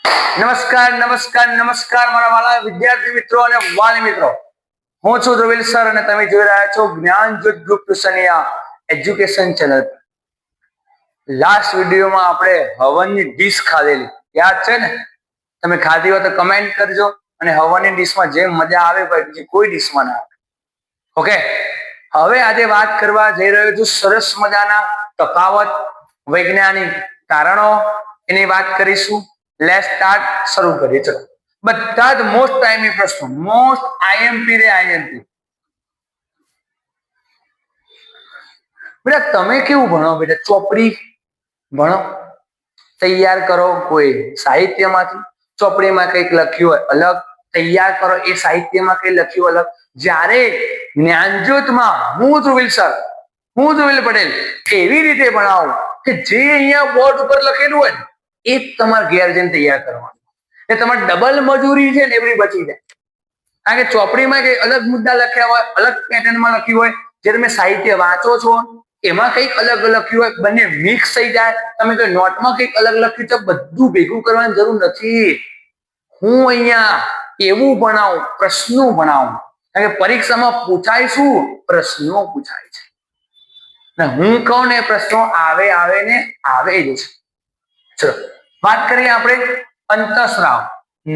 નમસ્કાર નમસ્કાર નમસ્કાર મારા વાલા વિદ્યાર્થી મિત્રો અને વાલી મિત્રો, હું છું ધ્રુવિલ સર અને તમે જોઈ રહ્યા છો જ્ઞાન જ્યોત ગ્રુપ ટ્યુશનિયા એજ્યુકેશન ચેનલ પર. લાસ્ટ વિડીયોમાં આપણે હવનની ડીશ ખાધેલી યાદ છે ને? તમે ખાધી હોય તો કમેન્ટ કરજો અને હવનની ડીશમાં જે મજા આવે બીજી કોઈ ડીશમાં ના આવે. ઓકે, હવે આજે વાત કરવા જઈ રહ્યો છું સરસ મજાના તફાવત, વૈજ્ઞાનિક કારણો એની વાત કરીશું. લેટ્સ સ્ટાર્ટ, શરૂ કરીએ. ચલો, બધા જ મોસ્ટ ટાઈમી પ્રશ્નો, મોસ્ટ આઈએમપી રે આઈએમપી. બેટા તમે કેવું ભણો? બેટા ચોપડી ભણો, તૈયાર કરો કોઈ સાહિત્યમાંથી, ચોપડીમાં કંઈક લખ્યું હોય અલગ, તૈયાર કરો એ સાહિત્યમાં કંઈ લખ્યું અલગ. જ્યારે જ્ઞાનજ્યોતમાં હું ધ્રુવિલ સર, હું ધ્રુવિલ પટેલ એવી રીતે ભણાવું કે જે અહીંયા બોર્ડ ઉપર લખેલું હોય એ તમારે ઘેર જઈને તૈયાર કરવાનું. એ તમારે ડબલ મજૂરી છે ને એવી બચી જાય. કારણ કે ચોપડીમાં કઈ અલગ મુદ્દા લખ્યા હોય, અલગ પેટર્નમાં લખ્યું હોય, જે તમે સાહિત્ય વાંચો છો એમાં કંઈક અલગ લખ્યું હોય, બંને મિક્સ થઈ જાય. તમે કોઈ નોટમાં કંઈક અલગ લખ્યું તો બધું ભેગું કરવાની જરૂર નથી. હું અહીંયા એવું ભણાવું, પ્રશ્નો ભણાવું. કારણ કે પરીક્ષામાં પૂછાય શું? પ્રશ્નો પૂછાય છે. હું કહું ને પ્રશ્નો આવે ને આવે જ છે. ચલો વાત કરીએ આપણે અંતઃસ્રાવ,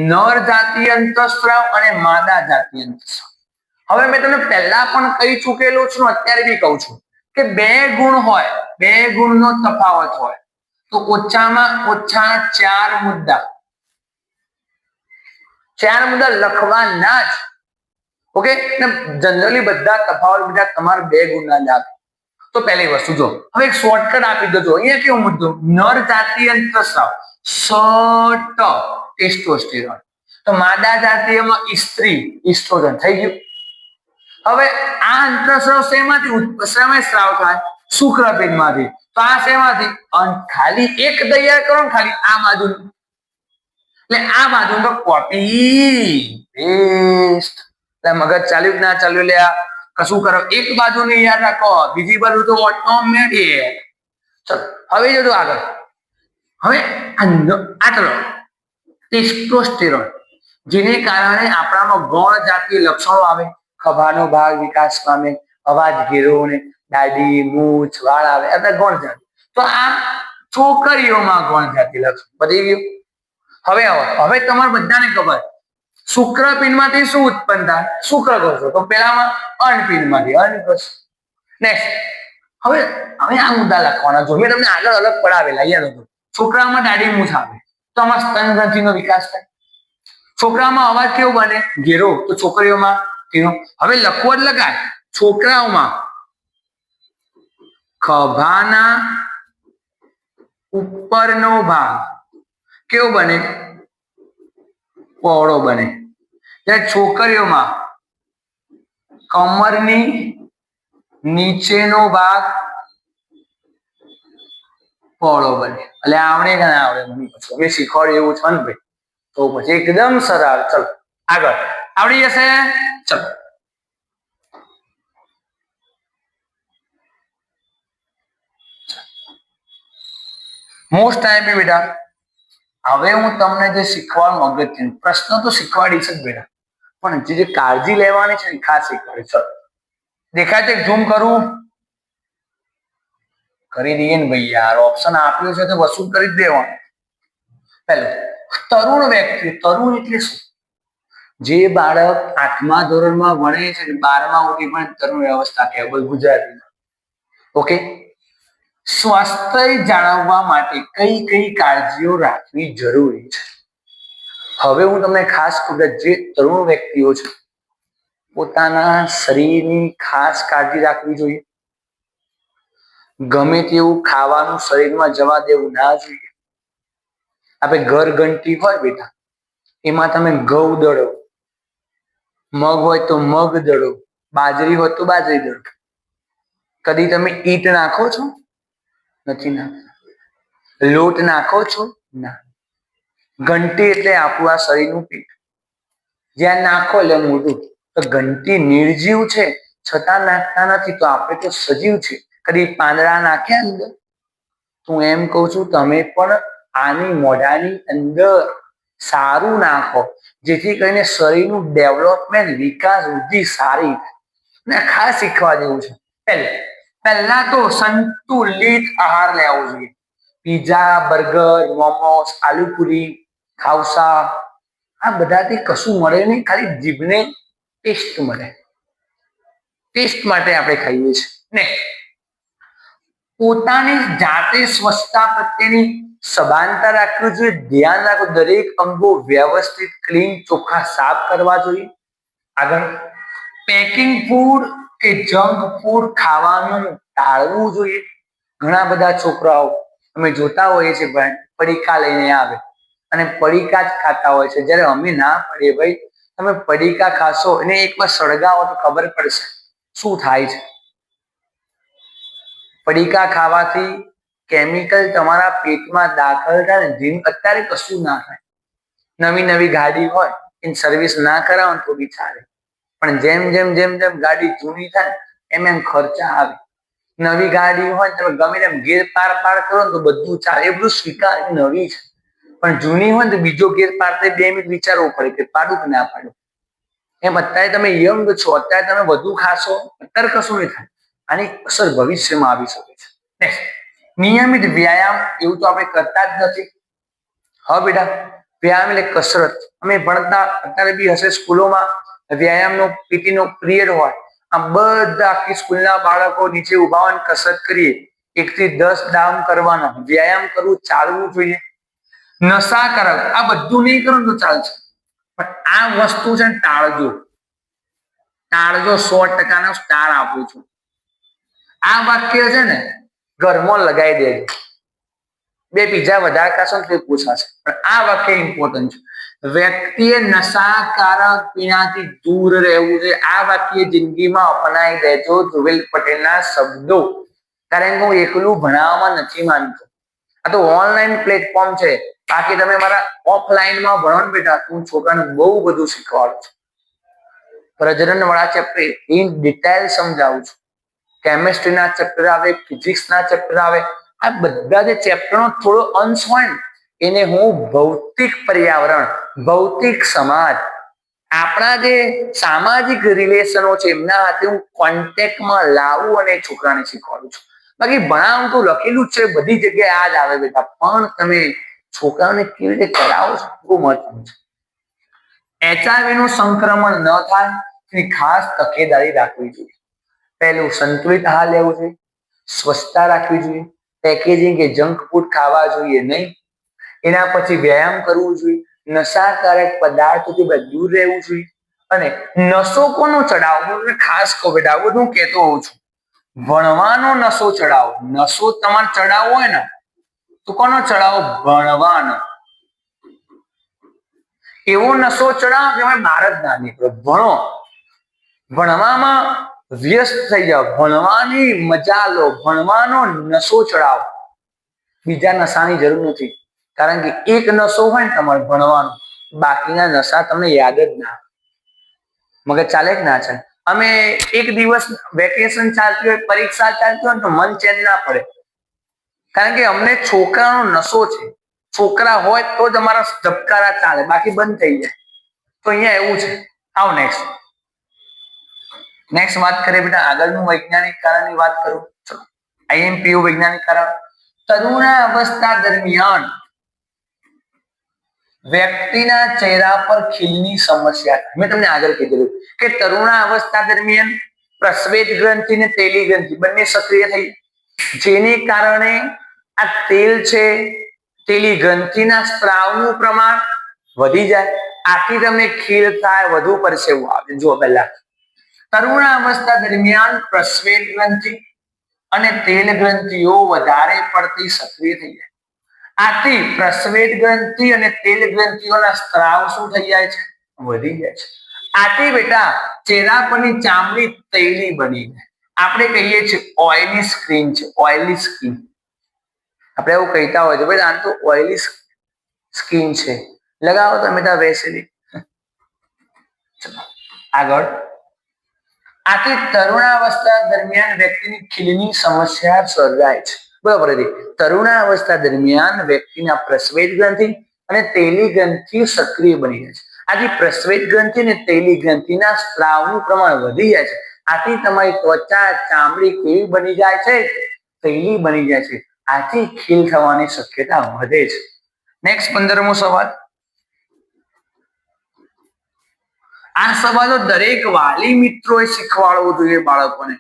નર જાતીય અંતઃસ્રાવ અને માદા જાતીય અંતઃસ્રાવ. હવે મેં તમને પહેલા પણ કહી ચૂકેલું છું, અત્યારે બી કહું છું કે બે ગુણ હોય, બે ગુણનો તફાવત હોય તો ઓછામાં ઓછા ચાર મુદ્દા લખવાના જ. ઓકે, જનરલી બધા તફાવત બધા તમારે બે ગુણના જ આપે. તો પહેલી વસ્તુ જો, હવે એક શોર્ટકટ આપી દો. અહીંયા કેવો મુદ્દો? નર જાતીય અંતઃસ્રાવ સટ ટેસ્ટોસ્ટેરોન, તો માદા જાતીયમાં સ્ત્રી ઇસ્ટ્રોજન થઈ ગયું. હવે આ અંતઃસ્રાવ શેમાંથી સ્રાવ થાય? શુક્રપિંડમાંથી. તો આ શેમાંથી? ખાલી એક તૈયાર કરો ને, ખાલી આ બાજુ, એટલે આ બાજુ તો કોપી પેસ્ટ. એટલે મગજ ચાલ્યું ના ચાલ્યું? લે કશું કરો, એક બાજુ ને યાદ રાખો, બીજી બાજુ તો ઓટોમેટિક. ચલો હવે જો આગળ. હવે આટલો ટેસ્ટોસ્ટેરોન, જેને કારણે આપણામાં ગૌણ જાતીય લક્ષણો આવે. ખભાનો ભાગ વિકાસ પામે, અવાજ ઘેરો ને દાઢી મૂછ વાળ આવે, એટલે ગૌણ જાતિ. તો આ છોકરીઓમાં ગૌણ જાતિ લક્ષણ પતી ગયું. હવે તમારે બધાને ખબર, શુક્રપિંડમાંથી શું ઉત્પન્ન થાય? શુક્રકોષો. તો પેલામાં અંડપિંડમાંથી અંડકોષ. નેક્સ્ટ, હવે આ મુદ્દા લખવાના. જો મેં તમને આગળ અલગ પડાવેલા યાદ હતો. છોકરામાં દાઢી મૂછ આવે તો આમાં સ્તનગ્રંથિનો વિકાસ થાય. છોકરામાં અવાજ કેવો બને? ઘેરો. તો છોકરીઓમાં તેનો. હવે લખવો જ લગાય. છોકરાઓમાં ખભાના ઉપરનો ભાગ કેવો બને? પહોળો બને. જ્યારે છોકરીઓમાં કમરની નીચેનો ભાગ પહોળો બને. એટલે આવડે કે ના આવડે? મને પછી મેં શીખવાડ્યું એવું છે ને ભાઈ, તો પછી એકદમ સરળ. ચલો આગળ આવડી જશે. ચલો મોસ્ટ ટાઈમ બી બેટા, હવે હું તમને જે શીખવાનું અગત્યનું, પ્રશ્ન તો શીખવાડીશ જ બેટા, પણ જે કાળજી લેવાની છે એ ખાસ શીખવાડીશ. ચલો દેખાય છે? ઝૂમ કરું? કરી દઈએ ને ભાઈ યાર, ઓપ્શન આપ્યું છે તો વસૂલ કરી જ દેવાનું. પહેલું, તરુણ વ્યક્તિ. તરુણ એટલે શું? જે બાળક 8મા ધોરણમાં ભણે છે, 12મા સુધી પણ તરુણ અવસ્થા કહેવાય ગુજરાતીમાં. ઓકે, સ્વાસ્થ્ય જાળવવા માટે કઈ કઈ કાળજીઓ રાખવી જરૂરી છે? હવે હું તમને ખાસ કહું, જે તરુણ વ્યક્તિઓ છે પોતાના શરીરની ખાસ કાળજી રાખવી જોઈએ. ગમે તેવું ખાવાનું શરીરમાં જવા દેવું ના જોઈએ. આપણે ઘરઘંટી હોય બેટા, એમાં તમે ઘઉં દળો, મગ હોય તો મગ દળો, બાજરી હોય તો બાજરી દળો. કદી તમે ઈટ નાખો છો? નથી નાખતા. લોટ નાખો છો? ના. ઘંટી એટલે આપણું આ શરીરનું પીઠ. જ્યાં નાખો એટલે મોઢું. તો ઘંટી નિર્જીવ છે છતાં નાખતા નથી, તો આપણે તો સજીવ છે. કદી પાંદડા નાખ્યા અંદર? હું એમ કઉ છું તમે પણ આની મોઢાની અંદર સારું નાખો, જેથી કરીને શરીરનું ડેવલપમેન્ટ, વિકાસ, વૃદ્ધિ સારી થાય. ને ખાસ શીખવા જેવું છે. પહેલા તો સંતુલિત આહાર લેવો જોઈએ. પીઝા, બર્ગર, મોમોસ, આલુપુરી, ખાવસા, આ બધાથી કશું મળે નહીં, ખાલી જીભને ટેસ્ટ મળે. ટેસ્ટ માટે આપણે ખાઈએ છીએ ને. પોતાની જાતે સ્વચ્છતા પ્રત્યેની સભાનતા રાખવી જોઈએ. ધ્યાન રાખો, દરેક અંગો વ્યવસ્થિત, ક્લીન, ચોખ્ખા, સાફ કરવા જોઈએ. આગળ, પેકિંગ ફૂડ કે જંક ફૂડ ખાવાનું ટાળવું જોઈએ. ઘણા બધા છોકરાઓ અમે જોતા હોઈએ છીએ, ભાઈ પડીકા લઈને આવે અને પડીકા જ ખાતા હોય છે. જ્યારે અમે ના પડીએ, ભાઈ તમે પડીકા ખાશો અને એકવાર સળગાવો તો ખબર પડશે શું થાય છે. પડીકા ખાવાથી કેમિકલ તમારા પેટમાં દાખલ થાય ને, અત્યારે કશું ના થાય. નવી નવી ગાડી હોય એની સર્વિસ ના કરાવો તો બી ચાલે, પણ જેમ જેમ જેમ જેમ ગાડી જૂની થાય એમ એમ ખર્ચા આવે. નવી ગાડી હોય તમે ગમે તેમ ગેર પાર કરો ને તો બધું ચાલે, એ બધું સ્વીકાર, નવી છે. પણ જૂની હોય ને તો બીજો ગેર પાર 2 મિનિટ વિચારવું પડે કે પાડું કે ના પાડું. એમ અત્યારે તમે યંગ છો, અત્યારે તમે વધુ ખાશો, અત્યારે કશું નહીં થાય. આની અસર ભવિષ્યમાં આવી શકે છે. નિયમિત વ્યાયામ, એવું તો આપણે કરતા જ નથી. હા બેટા, વ્યાયામ એટલે કસરત. અમે ભણતા, અત્યારે બી હશે સ્કૂલોમાં, વ્યાયામનો પીટીનો પિરિયડ હોય. આ બધા આખી સ્કૂલના બાળકો નીચે ઉભા હોય, કસરત કરીએ. 1 થી 10 ડાઉન કરવાના, વ્યાયામ કરવું, ચાલવું જોઈએ. નશાકારક આ બધું નહીં કરો તો ચાલશે, પણ આ વસ્તુ છે ને ટાળજો. ટાળજો, 100% સ્ટાર આપું છું. આ વાક્ય છે ને ઘરમાં લગાવી દેજો. 2 પીઝા વધારે ખાશો ને તો પૂછાશે, પણ આ વાક્ય ઇમ્પોર્ટન્ટ છે. વ્યક્તિએ નશાકારક પીણાથી દૂર રહેવું છે. આ વાક્ય જિંદગીમાં અપનાવી દેજો. ધ્રુવેલ પટેલના શબ્દો. કારણ કે હું એકલું ભણાવવામાં નથી માનતો. આ તો ઓનલાઈન પ્લેટફોર્મ છે. બાકી તમે મારા ઓફલાઈનમાં ભણો ને બેટા, હું છોકરાને બહુ બધું શીખવાડું છું. પ્રજનન વાળા ચેપ્ટર ઇન ડિટેલ સમજાવું છું. કેમિસ્ટ્રીના ચેપ્ટર આવે, ફિઝિક્સના ચેપ્ટર આવે. આ બધા જે ચેપ્ટરનો થોડો અંશ હોય ને, એને હું ભૌતિક પર્યાવરણ, ભૌતિક સમાજ, આપણા જે સામાજિક રિલેશનો છે એમના હાથે હું કોન્ટેક્ટમાં લાવું અને છોકરાને શીખવાડું છું. બાકી ભણાવવાનું તો લખેલું જ છે, બધી જગ્યાએ આ જ આવે બેટા, પણ તમે છોકરાઓને કેવી રીતે કરાવો છો બહુ મહત્વનું છે. HIV નું સંક્રમણ ન થાય એની ખાસ તકેદારી રાખવી જોઈએ. પહેલું, સંતુલિત આહાર લેવો જોઈએ. સ્વચ્છતા રાખવી જોઈએ. પેકેજિંગ કે જંક ફૂડ ખાવા જોઈએ નહીં. એના પછી વ્યાયામ કરવું જોઈએ. નશાકારક પદાર્થોથી દૂર રહેવું જોઈએ. અને નશો કોનો ચડાવો, ખાસ કહો બેટા, આવું હું કહેતો હોઉં છું. ભણવાનો નશો ચડાવો. નશો તમારે ચડાવવો હોય ને તો કોનો ચડાવો? ભણવાનો. એવો નશો ચડાવો કે તમે બહાર જ ના નીકળો. ભણો, ભણવામાં વ્યસ્ત થઈ જાઓ, ભણવાની મજા લો, ભણવાનો નશો ચડાવો. બીજા નશાની જરૂર નથી. કારણ કે એક નશો હોય ને તમારે ભણવાનો, બાકીના નશા તમને યાદ જ ના આવે. મગજ ચાલે કે ના ચાલે? અમે એક દિવસ વેકેશન ચાલતી હોય, પરીક્ષા ચાલતી હોય ને તો મન ચેન ના પડે. કારણ કે અમને છોકરાનો નશો છે. છોકરા હોય તો જ અમારા ધબકારા ચાલે, બાકી બંધ થઈ જાય. તો અહીંયા એવું છે. આવો નેક્સ્ટ વાત કરીએ બેટા, આગળનું વૈજ્ઞાનિક કારણની વાત કરું. ચલો, IMPO વૈજ્ઞાનિક કારણ. તરુણાવસ્થા દરમિયાન વ્યક્તિના ચહેરા પર ખીલની સમસ્યા. મેં તમને આગળ કીધું કે તરુણાવસ્થા દરમિયાન પ્રસ્વેદ ગ્રંથિ અને તેલી ગ્રંથિ બંને સક્રિય થઈ, જેને કારણે આ તેલ છે, તેલી ગ્રંથિના સ્ત્રાવનું પ્રમાણ વધી જાય. આથી તમને ખીલ થાય, વધુ પરસેવો આવે. જો પહેલા તરુણાવસ્થા દરમિયાન પ્રસ્વેદ ગ્રંથિ અને તેલ ગ્રંથિઓ વધારે પડતી સક્રિય થઈ જાય. આથી પ્રસ્વેદ ગ્રંથિ અને તેલ ગ્રંથિઓના સ્ત્રાવ શું થઈ જાય છે? વધી જાય છે. આથી બેટા ચહેરા પરની ચામડી તૈલી બની જાય. આપણે કહીએ છીએ ઓઇલી સ્કિન છે, ઓઇલી સ્કિન. આપણે એવું કહેતા હોય છે, ભાઈ આ તો ઓઇલી સ્કિન છે, લગાવો તમે ત્યાં વેસેલી. ચલો આગળ. આથી તરુણાવસ્થા દરમિયાન વ્યક્તિની ખીલની સમસ્યા સર્જાય છે. બરાબર છે. તરુણાવસ્થા દરમિયાન વ્યક્તિના પ્રસ્વેદ ગ્રંથિ અને તેલી ગ્રંથિ સક્રિય બની જાય છે. આ જે પ્રસ્વેદ ગ્રંથિ અને તેલી ગ્રંથિના સ્ત્રાવનું પ્રમાણ વધી જાય છે. આથી તમારી ત્વચા ચામડી કેવી બની જાય છે? તેલી બની જાય છે. આથી ખીલ થવાની શક્યતા વધે છે. નેક્સ્ટ 15મો સવાલ. આ સવાલો દરેક વાલી મિત્રોએ શીખવાડવો જોઈએ બાળકોને.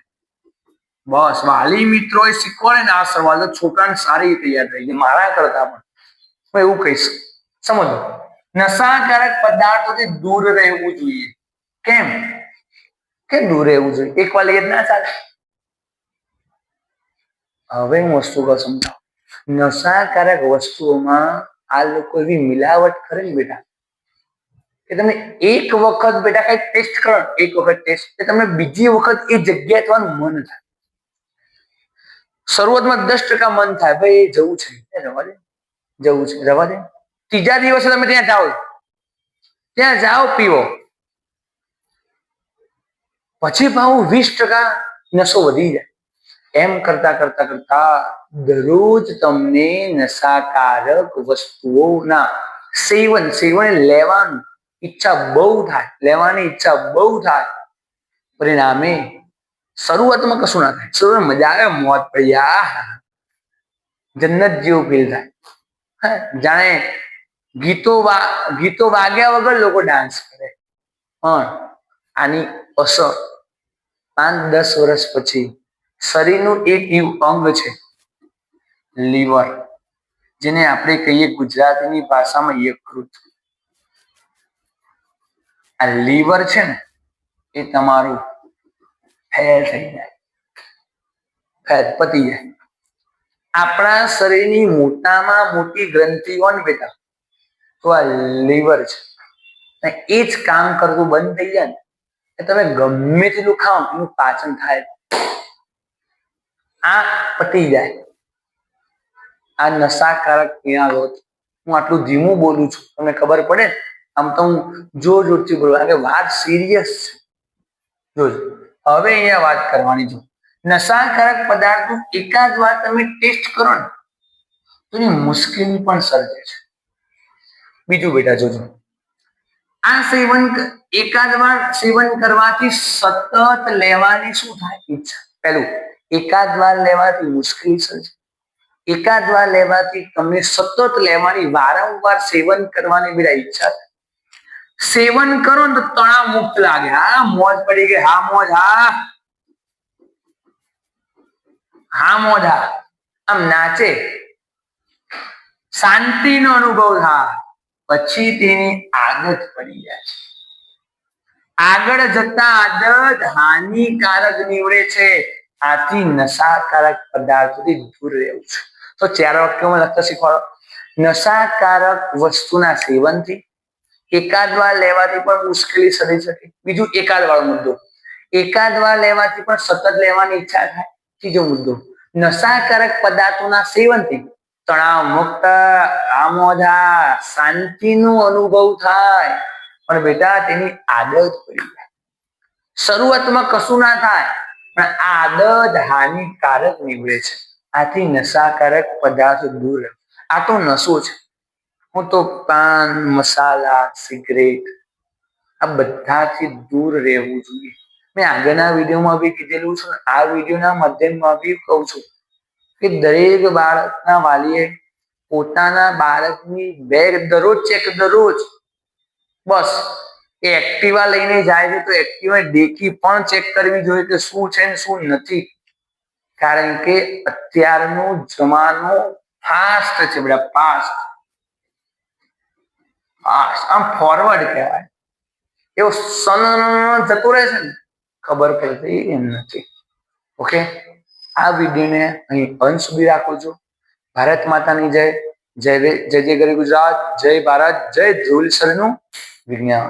બસ વાલી મિત્રોએ શીખવાડે ને આ સવાલો છોકરાને સારી રીતે યાદ રહી જાય, મારા કરતા પણ. હું એવું કહીશ, સમજો. નશાકારક પદાર્થોથી દૂર રહેવું જોઈએ. કેમ કે દૂર રહેવું જોઈએ? એક વાર લઈએ ના ચાલે. હવે હું વસ્તુ સમજાવું. નશાકારક વસ્તુઓમાં આ લોકો એવી મિલાવટ કરે ને બેટા, કે તમે એક વખત બેટા કઈ ટેસ્ટ કરો, એક વખત ટેસ્ટ, તમને બીજી વખત એ જગ્યાએ થવાનું મન થાય. શરૂઆતમાં 10% મન થાય, ભાઈ જવું છે, રવા દે, જવું છે, રવા દે. ત્રીજા દિવસે તમે ત્યાં જાઓ પીવો, પછી ભાવ 20% નશો વધી જાય. એમ કરતા કરતા કરતા દરરોજ તમને નશાકારક વસ્તુઓના સેવન લેવાનું ઈચ્છા બહુ થાય, લેવાની ઈચ્છા બહુ થાય. પરિણામે શરૂઆતમાં કશું ના થાય, શરૂઆત મજા આવે, મોજ પડી જાય, જન્નત જેવું ફીલ થાય. જાણે ગીતો વાગ્યા વગર લોકો ડાન્સ કરે. પણ આની અસર 5-10 વર્ષ પછી શરીરનું એક અંગ છે લીવર, જેને આપણે કહીએ ગુજરાતીની ભાષામાં યકૃત. આ લીવર છે ને એ તમારું ફેલ થઈ જાય, ફેલ પતી જાય. આપણા શરીરની મોટામાં મોટી ગ્રંથિઓ ને બેટા તો આ લીવર છે. એ જ કામ કરતું બંધ થઈ જાય ને તમે ગમે તેટલું ખાઓ એનું પાચન થાય, આ પતી જાય. આ નશાકારક પીણા લો. હું આટલું ધીમું બોલું છું, તમને ખબર પડે. આમ તો હું જોરથી બોલું, કારણ કે વાત સિરિયસ છે. જોજો હવે અહીંયા વાત કરવાની છે. નશાકારક પદાર્થો એકાદ વાર તમે ટેસ્ટ કરો ને તો એની મુશ્કેલી પણ સર્જે છે. બીજું બેટા જોજો, આ એકાદ વાર સેવન કરવાથી સતત લેવાની શું થાય ઈચ્છા. પેલું, એકાદ વાર લેવાથી મુશ્કેલી સર્જે. એકાદ વાર લેવાથી તમને સતત લેવાની, વારંવાર સેવન કરવાની બેટા ઈચ્છા થાય. સેવન કરો ને તો તણાવ મુક્ત લાગે. હા મોજ પડી ગઈ, હા મોજ, હા મોજ, હા આમ નાચે, શાંતિનો અનુભવ થાય. પછી તેની આદત પડી જાય છે. આગળ જતા આદત હાનિકારક નીવડે છે. આથી નશાકારક પદાર્થોથી દૂર રહેવું છે. તો 4 વાક્યોમાં લખતા શીખવાડો. નશાકારક વસ્તુના સેવનથી એકાદ વાર લેવાથી પણ મુશ્કેલી સર્જી શકે. બીજું, એકાદ વાળો મુદ્દો, એકાદ વાર લેવાથી પણ સતત લેવાની ઈચ્છા થાય. ત્રીજો મુદ્દો, નશાકારક પદાર્થોના સેવનથી તણાવ મુક્ત, આમોદા, શાંતિનો અનુભવ થાય. પણ બેટા તેની આદત પડી જાય. શરૂઆતમાં કશું ના થાય, પણ આદત હાનિકારક નીવડે છે. આથી નશાકારક પદાર્થો દૂર રહે. આ તો નશો છે. હું તો પાન, મસાલા, સિગરેટ આ બધાથી દૂર રહેવું જોઈએ. મેં આગળના વિડીયોમાં બી કીધેલું છે, આ વિડીયોના માધ્યમમાં બી કહું છું કે દરેક બાળકના વાલીએ પોતાના બાળકની બેગ દરરોજ ચેક, દરરોજ. બસ એ એક્ટિવા લઈને જાય છે તો એક્ટિવા ડેકી પણ ચેક કરવી જોઈએ કે શું છે ને શું નથી. કારણ કે અત્યારનો જમાનો ફાસ્ટ છે બેટા, ફાસ્ટ, આમ ફોરવર્ડ કહેવાય. એવો જતો રહે છે ને, ખબર પડતી એમ નથી. ઓકે, આ વિડીયોને અહીં અંત સુધી રાખો છો. ભારત માતાની જય. જય જય જય ગરી ગુજરાત, જય ભારત, જય ધ્રુલ સરનું વિજ્ઞાન.